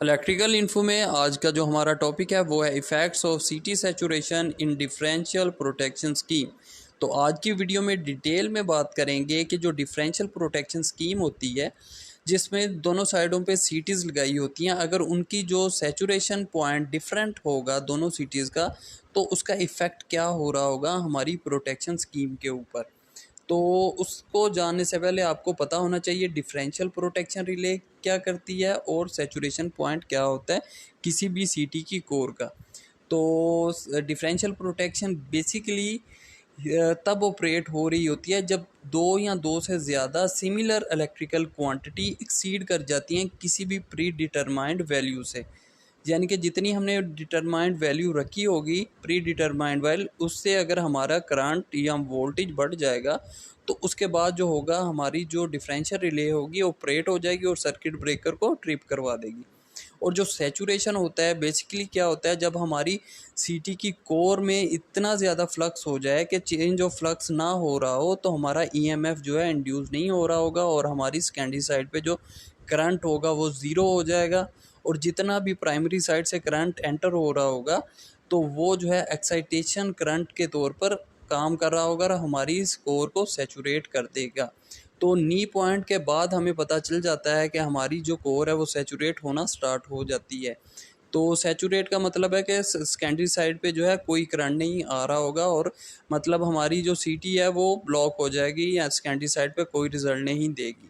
Electrical info में आज का जो हमारा टॉपिक है वो है effects of city saturation in differential protection scheme. तो आज की वीडियो में डिटेल में बात करेंगे कि जो डिफरेंशियल प्रोटेक्शन स्कीम होती है जिसमें दोनों साइडों पे सीटीज़ लगाई होती हैं, अगर उनकी जो सैचुरेशन पॉइंट डिफरेंट होगा दोनों सिटीज़ का, तो उसका इफ़ेक्ट क्या हो रहा होगा हमारी प्रोटेक्शन स्कीम के ऊपर। तो उसको जानने से पहले आपको पता होना चाहिए डिफरेंशियल प्रोटेक्शन रिले क्या करती है और सैचुरेशन पॉइंट क्या होता है किसी भी सिटी की कोर का। तो डिफरेंशियल प्रोटेक्शन बेसिकली तब ऑपरेट हो रही होती है जब दो या दो से ज़्यादा सिमिलर इलेक्ट्रिकल क्वांटिटी एक्सीड कर जाती हैं किसी भी प्री डिटरमाइंड वैल्यू से। यानी कि जितनी हमने डिटरमाइंड वैल्यू रखी होगी प्री डिटरमाइंड वैल्यू, उससे अगर हमारा करंट या वोल्टेज बढ़ जाएगा तो उसके बाद जो होगा हमारी जो डिफरेंशियल रिले होगी ऑपरेट हो जाएगी और सर्किट ब्रेकर को ट्रिप करवा देगी। और जो सैचुरेशन होता है बेसिकली क्या होता है, जब हमारी सिटी की कोर में इतना ज़्यादा फ्लक्स हो जाए कि चेंज ऑफ फ्लक्स ना हो रहा हो तो हमारा ईएमएफ जो है इंड्यूस नहीं हो रहा होगा और हमारी सेकेंडरी साइड पे जो करंट होगा वो ज़ीरो हो जाएगा। और जितना भी प्राइमरी साइड से करंट एंटर हो रहा होगा तो वो जो है एक्साइटेशन करंट के तौर पर काम कर रहा होगा और हमारी इस कोर को सैचुरेट कर देगा। तो नी पॉइंट के बाद हमें पता चल जाता है कि हमारी जो कोर है वो सैचुरेट होना स्टार्ट हो जाती है। तो सैचुरेट का मतलब है कि सेकेंडरी साइड पे जो है कोई करंट नहीं आ रहा होगा और मतलब हमारी जो सीटी है वो ब्लॉक हो जाएगी या सेकेंडरी साइड पे कोई रिजल्ट नहीं देगी।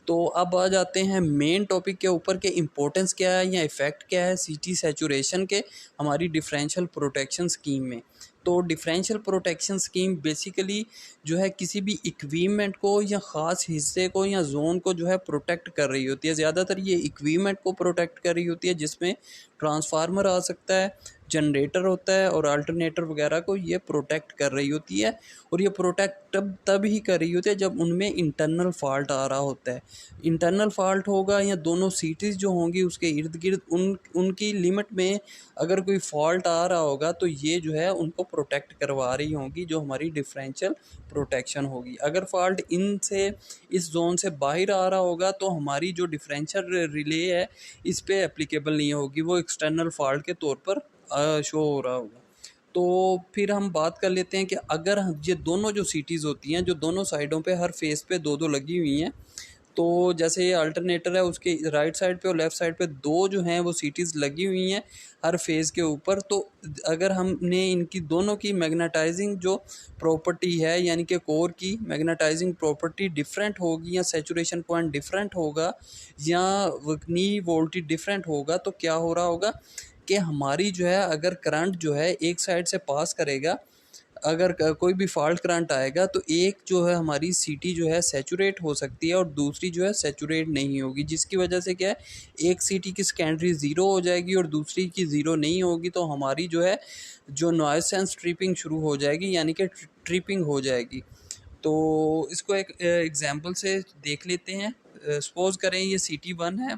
तो अब आ जाते हैं मेन टॉपिक के ऊपर के इम्पोर्टेंस क्या है या इफ़ेक्ट क्या है सिटी सैचुरेशन के हमारी डिफरेंशियल प्रोटेक्शन स्कीम में। तो डिफरेंशियल प्रोटेक्शन स्कीम बेसिकली जो है किसी भी इक्विपमेंट को या ख़ास हिस्से को या जोन को जो है प्रोटेक्ट कर रही होती है। ज़्यादातर ये इक्विपमेंट को प्रोटेक्ट कर रही होती है जिसमें ट्रांसफार्मर आ सकता है, जनरेटर होता है और अल्टरनेटर वगैरह को ये प्रोटेक्ट कर रही होती है। और ये प्रोटेक्ट तब ही कर रही होती है जब उनमें इंटरनल फॉल्ट आ रहा होता है। इंटरनल फॉल्ट होगा या दोनों सिटीज़ जो होंगी उसके इर्द गिर्द उनकी लिमिट में अगर कोई फॉल्ट आ रहा होगा तो ये जो है उनको प्रोटेक्ट करवा रही होंगी, जो हमारी डिफरेंशियल प्रोटेक्शन होगी। अगर फॉल्ट इनसे इस जोन से बाहर आ रहा होगा तो हमारी जो डिफरेंशियल रिले है इस पे एप्लीकेबल नहीं होगी, वो एक्सटर्नल फॉल्ट के तौर पर शो हो रहा होगा। तो फिर हम बात कर लेते हैं कि अगर ये दोनों जो सिटीज़ होती हैं जो दोनों साइडों पे हर फेस पे दो दो लगी हुई हैं, तो जैसे ये अल्टरनेटर है उसके राइट साइड पे और लेफ़्ट साइड पे दो जो हैं वो सिटीज़ लगी हुई हैं हर फेज़ के ऊपर। तो अगर हमने इनकी दोनों की मैग्नेटाइजिंग जो प्रॉपर्टी है यानी कि कोर की मैग्नेटाइजिंग प्रॉपर्टी डिफरेंट होगी या सैचुरेशन पॉइंट डिफरेंट होगा या नी वोल्टेज डिफरेंट होगा, तो क्या हो रहा होगा कि हमारी जो है अगर करंट जो है एक साइड से पास करेगा, अगर कोई भी फॉल्ट करंट आएगा तो एक जो है हमारी सिटी जो है सैचुरेट हो सकती है और दूसरी जो है सैचुरेट नहीं होगी, जिसकी वजह से क्या है एक सिटी की सेकेंडरी ज़ीरो हो जाएगी और दूसरी की ज़ीरो नहीं होगी। तो हमारी जो है जो नॉइज सेंस ट्रिपिंग शुरू हो जाएगी यानी कि ट्रिपिंग हो जाएगी। तो इसको एक एग्जांपल से देख लेते हैं। सपोज़ करें ये सिटी वन है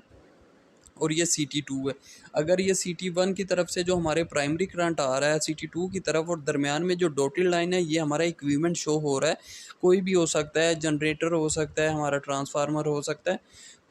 और ये CT2 है। अगर ये CT1 की तरफ से जो हमारे प्राइमरी करंट आ रहा है CT2 की तरफ और दरमियान में जो डॉटेड लाइन है ये हमारा इक्विपमेंट शो हो रहा है, कोई भी हो सकता है, जनरेटर हो सकता है, हमारा ट्रांसफार्मर हो सकता है।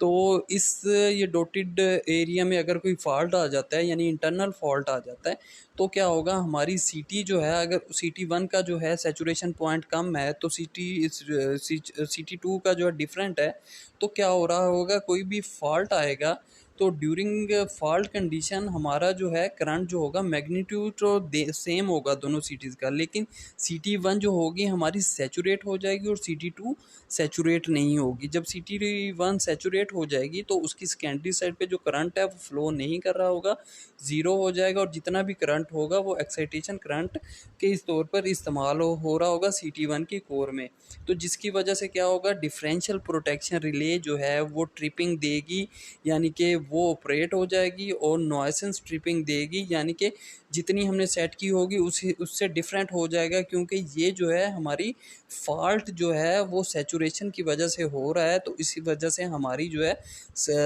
तो इस ये डॉटेड एरिया में अगर कोई फॉल्ट आ जाता है यानी इंटरनल फॉल्ट आ जाता है तो क्या होगा हमारी सीटी जो है, अगर CT1 का जो है सैचुरेशन पॉइंट कम है तो CT2 का जो है डिफरेंट है, तो क्या हो रहा होगा कोई भी फॉल्ट आएगा तो ड्यूरिंग फॉल्ट कंडीशन हमारा जो है करंट जो होगा मैग्नीट्यूड तो सेम होगा दोनों सिटीज़ का, लेकिन CT1 जो होगी हमारी सैचुरेट हो जाएगी और CT2 सैचुरेट नहीं होगी। जब CT1 सैचुरेट हो जाएगी तो उसकी सेकेंडरी साइड पे जो करंट है वो फ्लो नहीं कर रहा होगा, ज़ीरो हो जाएगा और जितना भी करंट होगा वो एक्साइटेशन करंट के इस तौर पर इस्तेमाल हो रहा होगा CT1 की कोर में। तो जिसकी वजह से क्या होगा डिफरेंशियल प्रोटेक्शन रिले जो है वो ट्रिपिंग देगी यानी कि वो ऑपरेट हो जाएगी और नॉइसेंस ट्रिपिंग देगी यानी कि जितनी हमने सेट की होगी उससे डिफरेंट हो जाएगा, क्योंकि ये जो है हमारी फॉल्ट जो है वो सैचुरेशन की वजह से हो रहा है। तो इसी वजह से हमारी जो है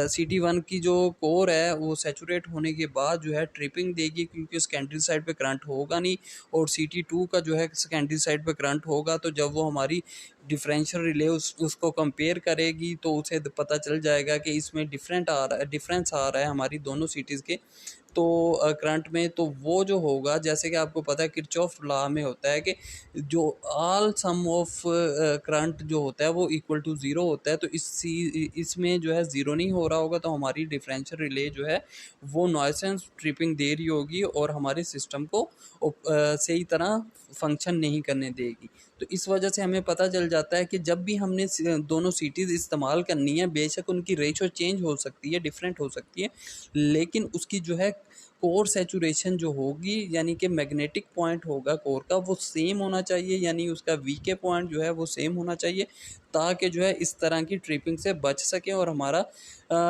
CT1 की जो कोर है वो सैचुरेट होने के बाद जो है ट्रिपिंग देगी, क्योंकि सेकेंडरी साइड पे करंट होगा नहीं और CT2 का जो है सेकेंडरी साइड पे करंट होगा। तो जब वो हमारी डिफरेंशियल रिले उसको कंपेयर करेगी तो उसे पता चल जाएगा कि इसमें डिफरेंस आ रहा है हमारी दोनों सिटीज़ के तो करंट में। तो वो जो होगा, जैसे कि आपको पता है किरचॉफ लॉ में होता है कि जो ऑल सम ऑफ करंट जो होता है वो इक्वल टू ज़ीरो होता है। तो इसमें जो है ज़ीरो नहीं हो रहा होगा, तो हमारी डिफरेंशियल रिले जो है वो नॉइसेंस ट्रिपिंग दे रही होगी और हमारे सिस्टम को सही तरह फंक्शन नहीं करने देगी। तो इस वजह से हमें पता चल जाता है कि जब भी हमने दोनों सिटीज़ इस्तेमाल करनी है, बेशक उनकी रेशो चेंज हो सकती है, डिफरेंट हो सकती है, लेकिन उसकी जो है कोर सैचुरेशन जो होगी, यानी कि मैग्नेटिक पॉइंट होगा कोर का, वो सेम होना चाहिए, यानी उसका वीके पॉइंट जो है वो सेम होना चाहिए, ताकि जो है इस तरह की ट्रिपिंग से बच सकें और हमारा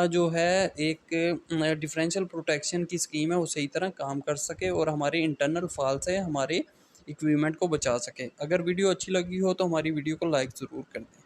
जो है एक डिफरेंशियल प्रोटेक्शन की स्कीम है वो सही तरह काम कर सके और हमारे इंटरनल फॉल से हमारे इक्विपमेंट को बचा सके। अगर वीडियो अच्छी लगी हो तो हमारी वीडियो को लाइक ज़रूर कर दें।